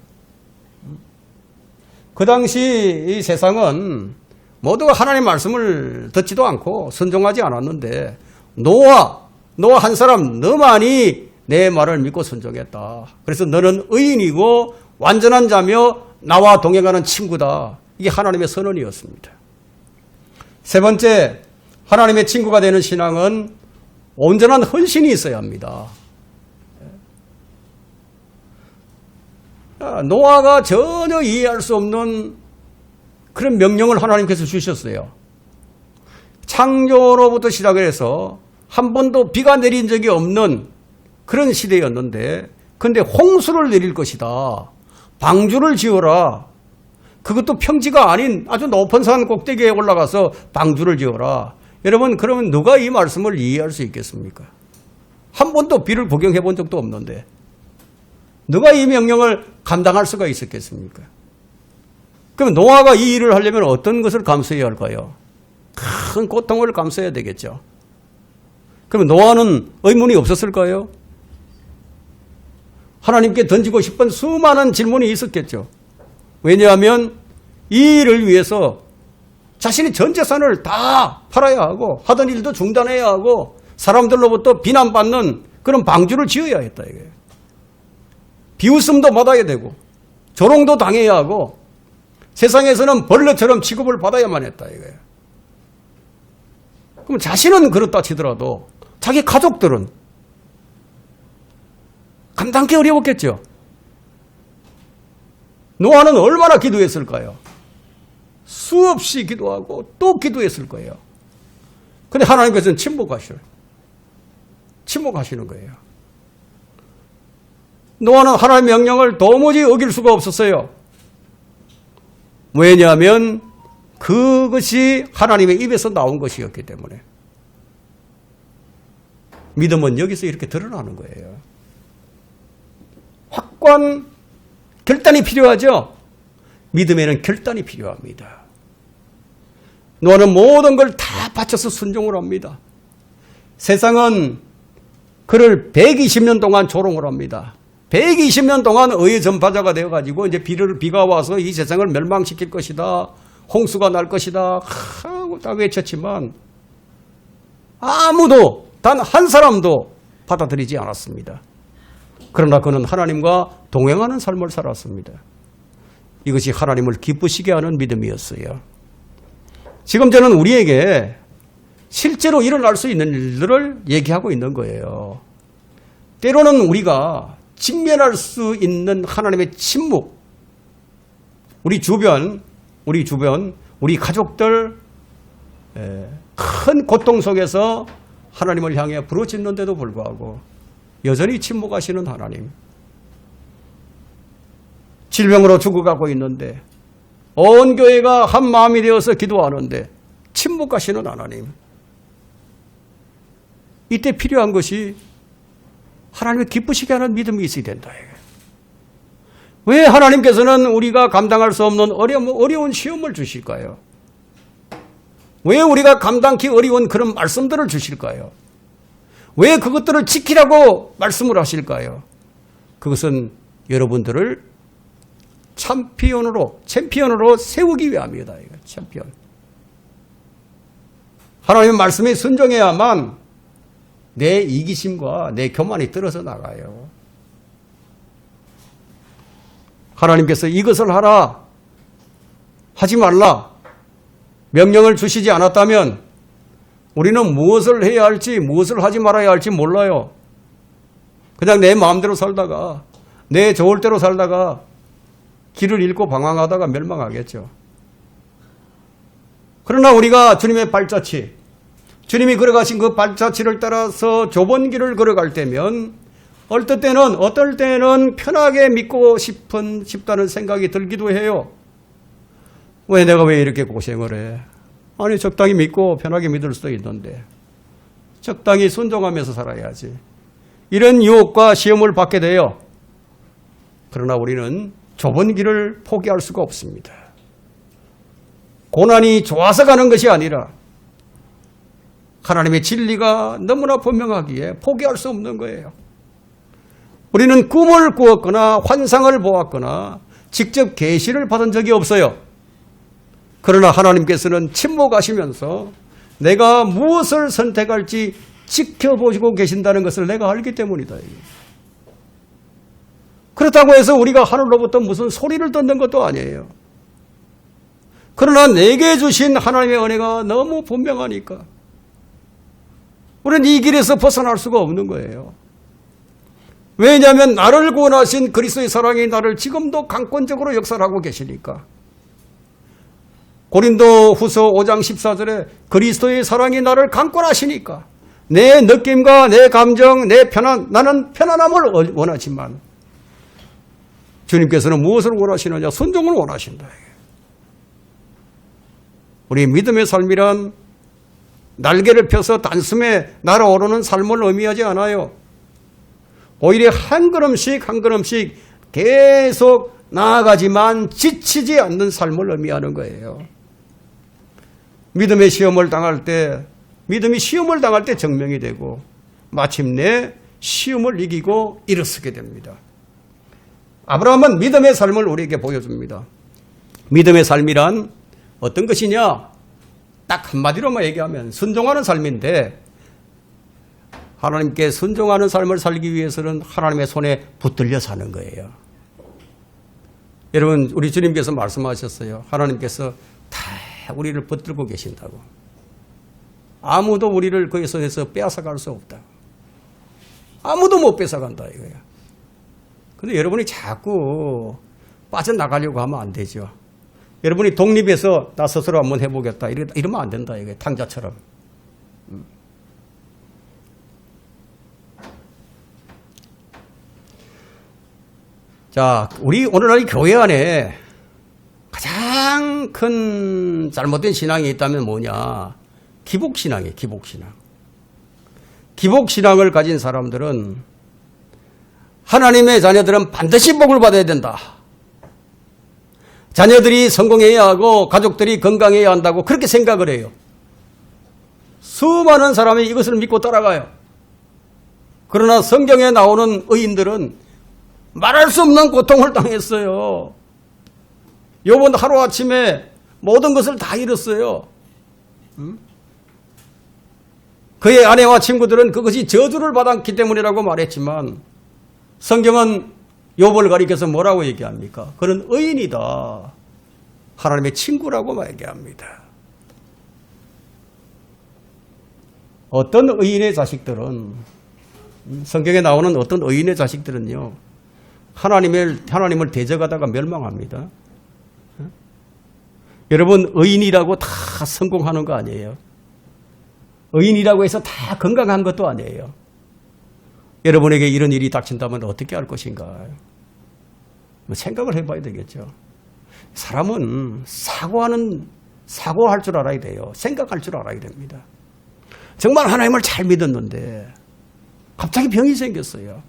그 당시 이 세상은 모두가 하나님의 말씀을 듣지도 않고 순종하지 않았는데 노아 한 사람 너만이 내 말을 믿고 순종했다. 그래서 너는 의인이고 완전한 자며 나와 동행하는 친구다. 이게 하나님의 선언이었습니다. 세 번째, 하나님의 친구가 되는 신앙은 온전한 헌신이 있어야 합니다. 노아가 전혀 이해할 수 없는 그런 명령을 하나님께서 주셨어요. 창조로부터 시작을 해서 한 번도 비가 내린 적이 없는 그런 시대였는데 그런데 홍수를 내릴 것이다. 방주를 지어라. 그것도 평지가 아닌 아주 높은 산 꼭대기에 올라가서 방주를 지어라. 여러분 그러면 누가 이 말씀을 이해할 수 있겠습니까? 한 번도 비를 구경해 본 적도 없는데 누가 이 명령을 감당할 수가 있었겠습니까? 그럼 노아가 이 일을 하려면 어떤 것을 감수해야 할까요? 큰 고통을 감수해야 되겠죠. 그럼 노아는 의문이 없었을까요? 하나님께 던지고 싶은 수많은 질문이 있었겠죠. 왜냐하면 이 일을 위해서 자신이 전 재산을 다 팔아야 하고 하던 일도 중단해야 하고 사람들로부터 비난받는 그런 방주를 지어야 했다 이거예요. 비웃음도 받아야 되고 조롱도 당해야 하고 세상에서는 벌레처럼 취급을 받아야만 했다 이거예요. 그럼 자신은 그렇다 치더라도 자기 가족들은 감당하기 어려웠겠죠. 노아는 얼마나 기도했을까요? 수없이 기도하고 또 기도했을 거예요. 그런데 하나님께서는 침묵하시는 거예요. 노아는 하나님의 명령을 도무지 어길 수가 없었어요. 왜냐하면 그것이 하나님의 입에서 나온 것이었기 때문에. 믿음은 여기서 이렇게 드러나는 거예요. 확고한 결단이 필요하죠. 믿음에는 결단이 필요합니다. 노아는 모든 걸 다 바쳐서 순종을 합니다. 세상은 그를 120년 동안 조롱을 합니다. 120년 동안 의의 전파자가 되어가지고 이제 비가 와서 이 세상을 멸망시킬 것이다. 홍수가 날 것이다. 하고 다 외쳤지만 아무도 단 한 사람도 받아들이지 않았습니다. 그러나 그는 하나님과 동행하는 삶을 살았습니다. 이것이 하나님을 기쁘시게 하는 믿음이었어요. 지금 저는 우리에게 실제로 일어날 수 있는 일들을 얘기하고 있는 거예요. 때로는 우리가 직면할 수 있는 하나님의 침묵, 우리 주변, 우리 가족들 큰 고통 속에서 하나님을 향해 부르짖는데도 불구하고 여전히 침묵하시는 하나님. 질병으로 죽어가고 있는데 온 교회가 한 마음이 되어서 기도하는데 침묵하시는 하나님. 이때 필요한 것이 하나님을 기쁘시게 하는 믿음이 있어야 된다. 왜 하나님께서는 우리가 감당할 수 없는 어려운 시험을 주실까요? 왜 우리가 감당하기 어려운 그런 말씀들을 주실까요? 왜 그것들을 지키라고 말씀을 하실까요? 그것은 여러분들을 챔피언으로 세우기 위함이다. 챔피언. 하나님의 말씀에 순종해야만 내 이기심과 내 교만이 떨어져 나가요. 하나님께서 이것을 하라, 하지 말라 명령을 주시지 않았다면 우리는 무엇을 해야 할지 무엇을 하지 말아야 할지 몰라요. 그냥 내 마음대로 살다가 내 좋을 대로 살다가 길을 잃고 방황하다가 멸망하겠죠. 그러나 우리가 주님의 발자취, 주님이 걸어가신 그 발자취를 따라서 좁은 길을 걸어갈 때면 어떨 때는 편하게 믿고 싶다는 생각이 들기도 해요. 내가 왜 이렇게 고생을 해? 아니, 적당히 믿고 편하게 믿을 수도 있는데 적당히 순종하면서 살아야지. 이런 유혹과 시험을 받게 돼요. 그러나 우리는 좁은 길을 포기할 수가 없습니다. 고난이 좋아서 가는 것이 아니라 하나님의 진리가 너무나 분명하기에 포기할 수 없는 거예요. 우리는 꿈을 꾸었거나 환상을 보았거나 직접 계시를 받은 적이 없어요. 그러나 하나님께서는 침묵하시면서 내가 무엇을 선택할지 지켜보시고 계신다는 것을 내가 알기 때문이다. 그렇다고 해서 우리가 하늘로부터 무슨 소리를 듣는 것도 아니에요. 그러나 내게 주신 하나님의 은혜가 너무 분명하니까 우리는 이 길에서 벗어날 수가 없는 거예요. 왜냐하면 나를 구원하신 그리스도의 사랑이 나를 지금도 강권적으로 역사하고 계시니까. 고린도 후서 5장 14절에 그리스도의 사랑이 나를 강권하시니까 내 느낌과 내 감정, 나는 편안함을 원하지만 주님께서는 무엇을 원하시느냐? 순종을 원하신다. 우리 믿음의 삶이란 날개를 펴서 단숨에 날아오르는 삶을 의미하지 않아요. 오히려 한 걸음씩 한 걸음씩 계속 나아가지만 지치지 않는 삶을 의미하는 거예요. 믿음이 시험을 당할 때 증명이 되고 마침내 시험을 이기고 일어서게 됩니다. 아브라함은 믿음의 삶을 우리에게 보여줍니다. 믿음의 삶이란 어떤 것이냐? 딱 한마디로만 얘기하면 순종하는 삶인데 하나님께 순종하는 삶을 살기 위해서는 하나님의 손에 붙들려 사는 거예요. 여러분, 우리 주님께서 말씀하셨어요. 하나님께서 다 우리를 붙들고 계신다고. 아무도 우리를 그의 손에서 빼앗아갈 수 없다. 아무도 못 뺏어간다 이거야. 근데 여러분이 자꾸 빠져나가려고 하면 안 되죠. 여러분이 독립해서 나 스스로 한번 해보겠다 이러면 안 된다 이거야. 탕자처럼. 자, 우리 오늘날 교회 안에 가장 큰 잘못된 신앙이 있다면 뭐냐? 기복신앙이에요. 기복신앙. 기복신앙을 가진 사람들은 하나님의 자녀들은 반드시 복을 받아야 된다. 자녀들이 성공해야 하고 가족들이 건강해야 한다고 그렇게 생각을 해요. 수많은 사람이 이것을 믿고 따라가요. 그러나 성경에 나오는 의인들은 말할 수 없는 고통을 당했어요. 욥은 하루아침에 모든 것을 다 잃었어요. 그의 아내와 친구들은 그것이 저주를 받았기 때문이라고 말했지만 성경은 욥을 가리켜서 뭐라고 얘기합니까? 그는 의인이다. 하나님의 친구라고 얘기합니다. 어떤 의인의 자식들은 성경에 나오는 어떤 의인의 자식들은요. 하나님을 대적하다가 멸망합니다. 여러분, 의인이라고 다 성공하는 거 아니에요. 의인이라고 해서 다 건강한 것도 아니에요. 여러분에게 이런 일이 닥친다면 어떻게 할 것인가? 생각을 해봐야 되겠죠. 사람은 사고할 줄 알아야 돼요. 생각할 줄 알아야 됩니다. 정말 하나님을 잘 믿었는데 갑자기 병이 생겼어요.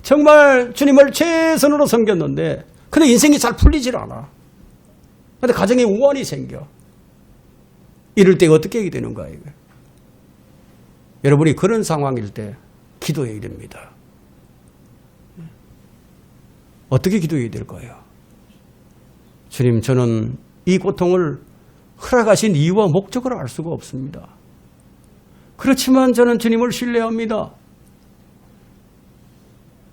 정말 주님을 최선으로 섬겼는데 근데 인생이 잘 풀리질 않아. 근데 가정에 우환이 생겨. 이럴 때 어떻게 해야 되는가 이거. 여러분이 그런 상황일 때 기도해야 됩니다. 어떻게 기도해야 될까요? 주님, 저는 이 고통을 허락하신 이유와 목적을 알 수가 없습니다. 그렇지만 저는 주님을 신뢰합니다.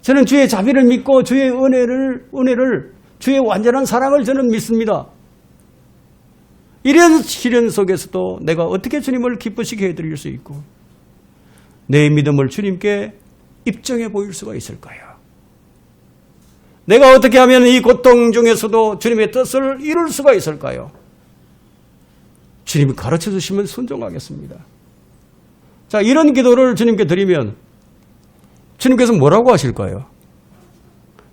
저는 주의 자비를 믿고 주의 은혜를 주의 완전한 사랑을 저는 믿습니다. 이런 시련 속에서도 내가 어떻게 주님을 기쁘시게 해드릴 수 있고 내 믿음을 주님께 입증해 보일 수가 있을까요? 내가 어떻게 하면 이 고통 중에서도 주님의 뜻을 이룰 수가 있을까요? 주님이 가르쳐 주시면 순종하겠습니다. 자, 이런 기도를 주님께 드리면 주님께서 뭐라고 하실까요?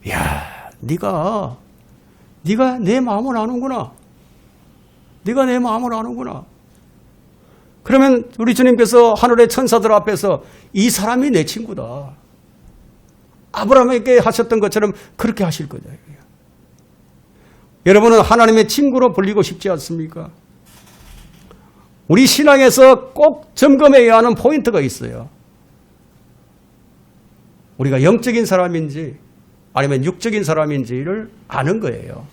야, 네가 내 마음을 아는구나. 네가 내 마음을 아는구나. 그러면 우리 주님께서 하늘의 천사들 앞에서 이 사람이 내 친구다. 아브라함에게 하셨던 것처럼 그렇게 하실 거죠. 여러분은 하나님의 친구로 불리고 싶지 않습니까? 우리 신앙에서 꼭 점검해야 하는 포인트가 있어요. 우리가 영적인 사람인지 아니면 육적인 사람인지를 아는 거예요.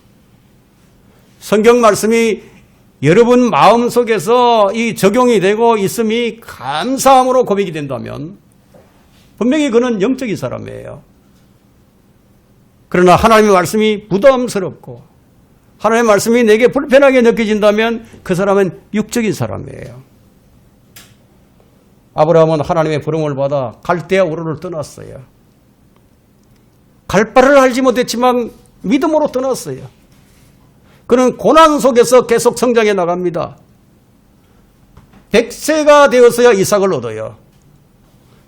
성경 말씀이 여러분 마음속에서 이 적용이 되고 있음이 감사함으로 고백이 된다면 분명히 그는 영적인 사람이에요. 그러나 하나님의 말씀이 부담스럽고 하나님의 말씀이 내게 불편하게 느껴진다면 그 사람은 육적인 사람이에요. 아브라함은 하나님의 부름을 받아 갈대아 우르를 떠났어요. 갈 바를 알지 못했지만 믿음으로 떠났어요. 그는 고난 속에서 계속 성장해 나갑니다. 100세가 되어서야 이삭을 얻어요.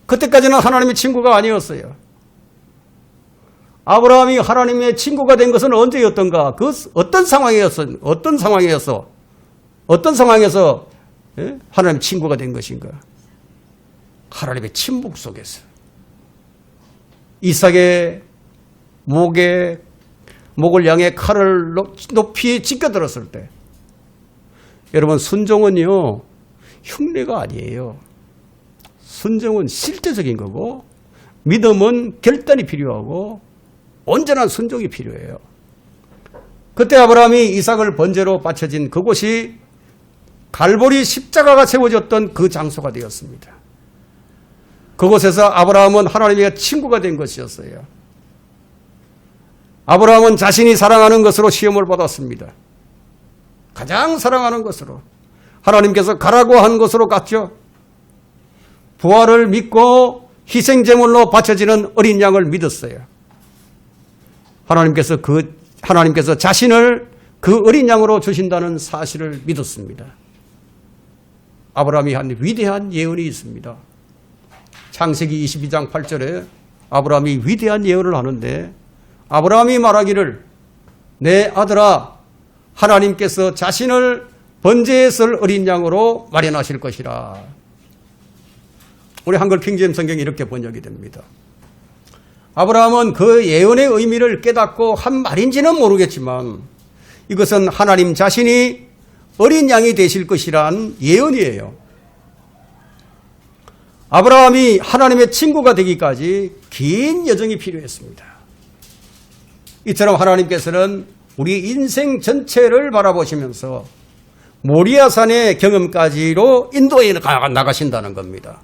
그때까지는 하나님의 친구가 아니었어요. 아브라함이 하나님의 친구가 된 것은 언제였던가? 그 어떤 상황에서 하나님의 친구가 된 것인가? 하나님의 친목 속에서. 이삭의 목을 향해 칼을 높이 찢겨들었을 때, 여러분, 순종은요 흉내가 아니에요. 순종은 실제적인 거고 믿음은 결단이 필요하고 온전한 순종이 필요해요. 그때 아브라함이 이삭을 번제로 바쳐진 그곳이 갈보리 십자가가 세워졌던 그 장소가 되었습니다. 그곳에서 아브라함은 하나님의 친구가 된 것이었어요. 아브라함은 자신이 사랑하는 것으로 시험을 받았습니다. 가장 사랑하는 것으로 하나님께서 가라고 한 것으로 갔죠. 부활을 믿고 희생제물로 바쳐지는 어린 양을 믿었어요. 하나님께서 자신을 그 어린 양으로 주신다는 사실을 믿었습니다. 아브라함이 한 위대한 예언이 있습니다. 창세기 22장 8절에 아브라함이 위대한 예언을 하는데, 아브라함이 말하기를 내 아들아, 하나님께서 자신을 번제에 쓸 어린 양으로 마련하실 것이라. 우리 한글 킹제임 성경이 이렇게 번역이 됩니다. 아브라함은 그 예언의 의미를 깨닫고 한 말인지는 모르겠지만 이것은 하나님 자신이 어린 양이 되실 것이란 예언이에요. 아브라함이 하나님의 친구가 되기까지 긴 여정이 필요했습니다. 이처럼 하나님께서는 우리 인생 전체를 바라보시면서 모리아산의 경험까지로 인도해 나가신다는 겁니다.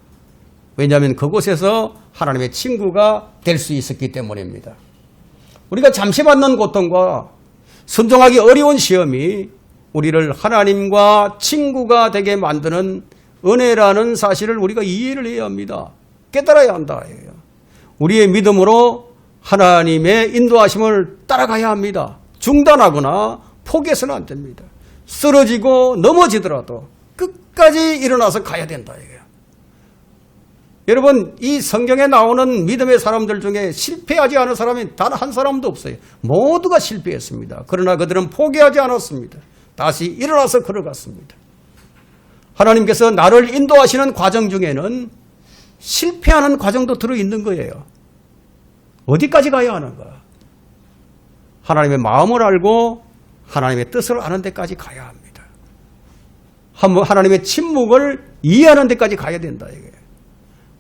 왜냐하면 그곳에서 하나님의 친구가 될 수 있었기 때문입니다. 우리가 잠시 받는 고통과 순종하기 어려운 시험이 우리를 하나님과 친구가 되게 만드는 은혜라는 사실을 우리가 이해를 해야 합니다. 깨달아야 한다. 우리의 믿음으로 하나님의 인도하심을 따라가야 합니다. 중단하거나 포기해서는 안 됩니다. 쓰러지고 넘어지더라도 끝까지 일어나서 가야 된다. 여러분, 이 성경에 나오는 믿음의 사람들 중에 실패하지 않은 사람이 단 한 사람도 없어요. 모두가 실패했습니다. 그러나 그들은 포기하지 않았습니다. 다시 일어나서 걸어갔습니다. 하나님께서 나를 인도하시는 과정 중에는 실패하는 과정도 들어있는 거예요. 어디까지 가야 하는가? 하나님의 마음을 알고 하나님의 뜻을 아는 데까지 가야 합니다. 하나님의 침묵을 이해하는 데까지 가야 된다, 이게.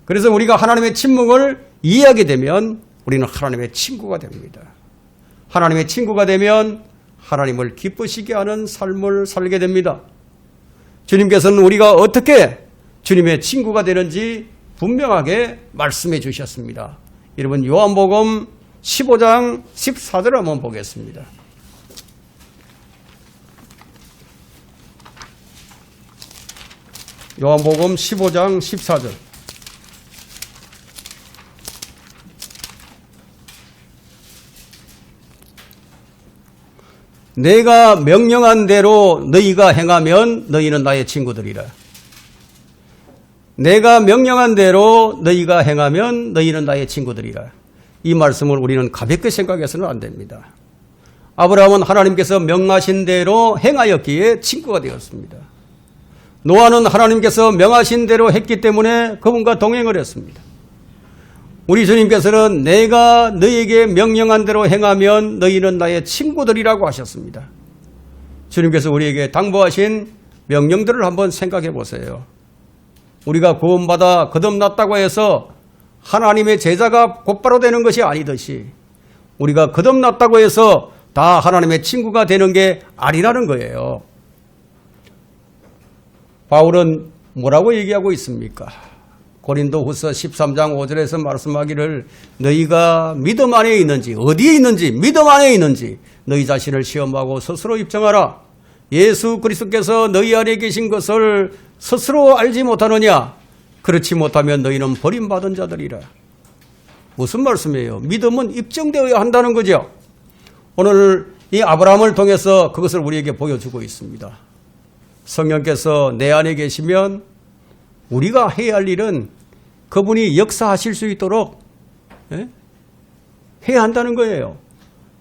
그래서 우리가 하나님의 침묵을 이해하게 되면 우리는 하나님의 친구가 됩니다. 하나님의 친구가 되면 하나님을 기쁘시게 하는 삶을 살게 됩니다. 주님께서는 우리가 어떻게 주님의 친구가 되는지 분명하게 말씀해 주셨습니다. 여러분, 요한복음 15장 14절 한번 보겠습니다. 요한복음 15장 14절. 내가 명령한 대로 너희가 행하면 너희는 나의 친구들이라. 내가 명령한 대로 너희가 행하면 너희는 나의 친구들이라. 이 말씀을 우리는 가볍게 생각해서는 안 됩니다. 아브라함은 하나님께서 명하신 대로 행하였기에 친구가 되었습니다. 노아는 하나님께서 명하신 대로 했기 때문에 그분과 동행을 했습니다. 우리 주님께서는 내가 너희에게 명령한 대로 행하면 너희는 나의 친구들이라고 하셨습니다. 주님께서 우리에게 당부하신 명령들을 한번 생각해 보세요. 우리가 구원받아 거듭났다고 해서 하나님의 제자가 곧바로 되는 것이 아니듯이 우리가 거듭났다고 해서 다 하나님의 친구가 되는 게 아니라는 거예요. 바울은 뭐라고 얘기하고 있습니까? 고린도후서 13장 5절에서 말씀하기를 너희가 믿음 안에 있는지, 어디에 있는지, 믿음 안에 있는지 너희 자신을 시험하고 스스로 입증하라. 예수 그리스도께서 너희 안에 계신 것을 스스로 알지 못하느냐? 그렇지 못하면 너희는 버림받은 자들이라. 무슨 말씀이에요? 믿음은 입증되어야 한다는 거죠. 오늘 이 아브라함을 통해서 그것을 우리에게 보여주고 있습니다. 성령께서 내 안에 계시면 우리가 해야 할 일은 그분이 역사하실 수 있도록 해야 한다는 거예요.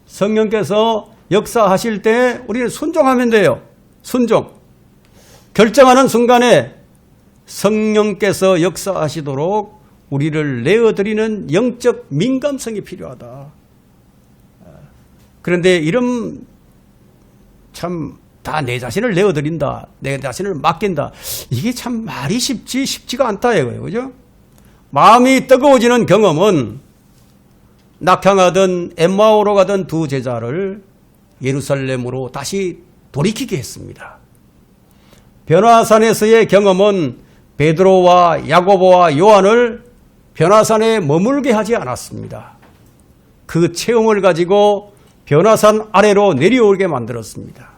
성령께서 역사하실 때 우리는 순종하면 돼요. 순종. 결정하는 순간에 성령께서 역사하시도록 우리를 내어드리는 영적 민감성이 필요하다. 그런데 이런 참 다 내 자신을 내어드린다. 내 자신을 맡긴다. 이게 참 말이 쉽지가 않다 이거예요. 그죠? 마음이 뜨거워지는 경험은 낙향하던 엠마오로 가던 두 제자를 예루살렘으로 다시 돌이키게 했습니다. 변화산에서의 경험은 베드로와 야고보와 요한을 변화산에 머물게 하지 않았습니다. 그 체험을 가지고 변화산 아래로 내려오게 만들었습니다.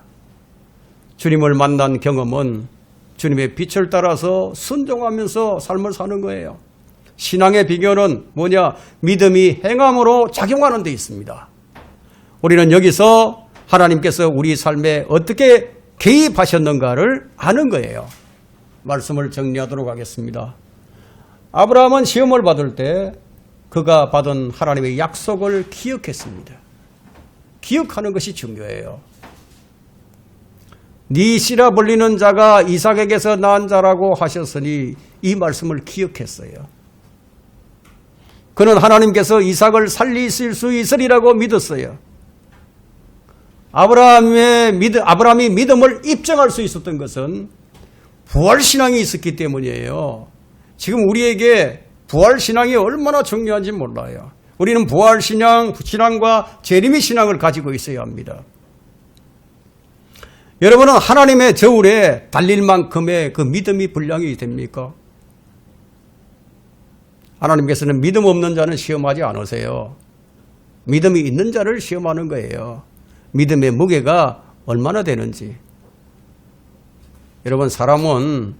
주님을 만난 경험은 주님의 빛을 따라서 순종하면서 삶을 사는 거예요. 신앙의 비결은 뭐냐? 믿음이 행함으로 작용하는 데 있습니다. 우리는 여기서 하나님께서 우리 삶에 어떻게 개입하셨는가를 아는 거예요. 말씀을 정리하도록 하겠습니다. 아브라함은 시험을 받을 때 그가 받은 하나님의 약속을 기억했습니다. 기억하는 것이 중요해요. 네 씨라 불리는 자가 이삭에게서 난 자라고 하셨으니 이 말씀을 기억했어요. 그는 하나님께서 이삭을 살리실 수 있으리라고 믿었어요. 아브라함이 믿음을 입증할 수 있었던 것은 부활신앙이 있었기 때문이에요. 지금 우리에게 부활신앙이 얼마나 중요한지 몰라요. 우리는 부활신앙과 재림의 신앙을 가지고 있어야 합니다. 여러분은 하나님의 저울에 달릴 만큼의 그 믿음이 분량이 됩니까? 하나님께서는 믿음 없는 자는 시험하지 않으세요. 믿음이 있는 자를 시험하는 거예요. 믿음의 무게가 얼마나 되는지. 여러분, 사람은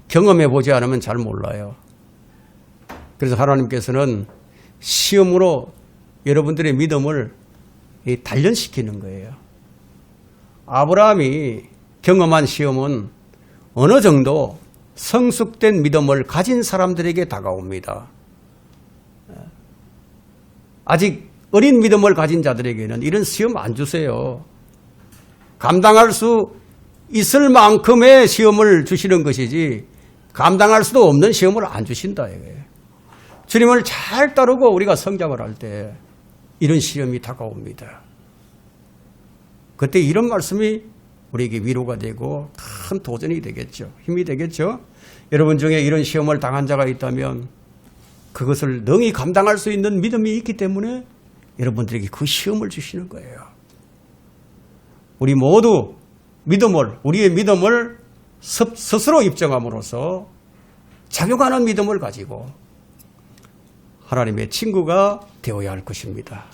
경험해 보지 않으면 잘 몰라요. 그래서 하나님께서는 시험으로 여러분들의 믿음을 단련시키는 거예요. 아브라함이 경험한 시험은 어느 정도 성숙된 믿음을 가진 사람들에게 다가옵니다. 아직 어린 믿음을 가진 자들에게는 이런 시험 안 주세요. 감당할 수 있을 만큼의 시험을 주시는 것이지 감당할 수도 없는 시험을 안 주신다. 주님을 잘 따르고 우리가 성장을 할 때 이런 시험이 다가옵니다. 그때 이런 말씀이 우리에게 위로가 되고 큰 도전이 되겠죠. 힘이 되겠죠. 여러분 중에 이런 시험을 당한 자가 있다면 그것을 능히 감당할 수 있는 믿음이 있기 때문에 여러분들에게 그 시험을 주시는 거예요. 우리 모두 우리의 믿음을 스스로 입증함으로써 작용하는 믿음을 가지고 하나님의 친구가 되어야 할 것입니다.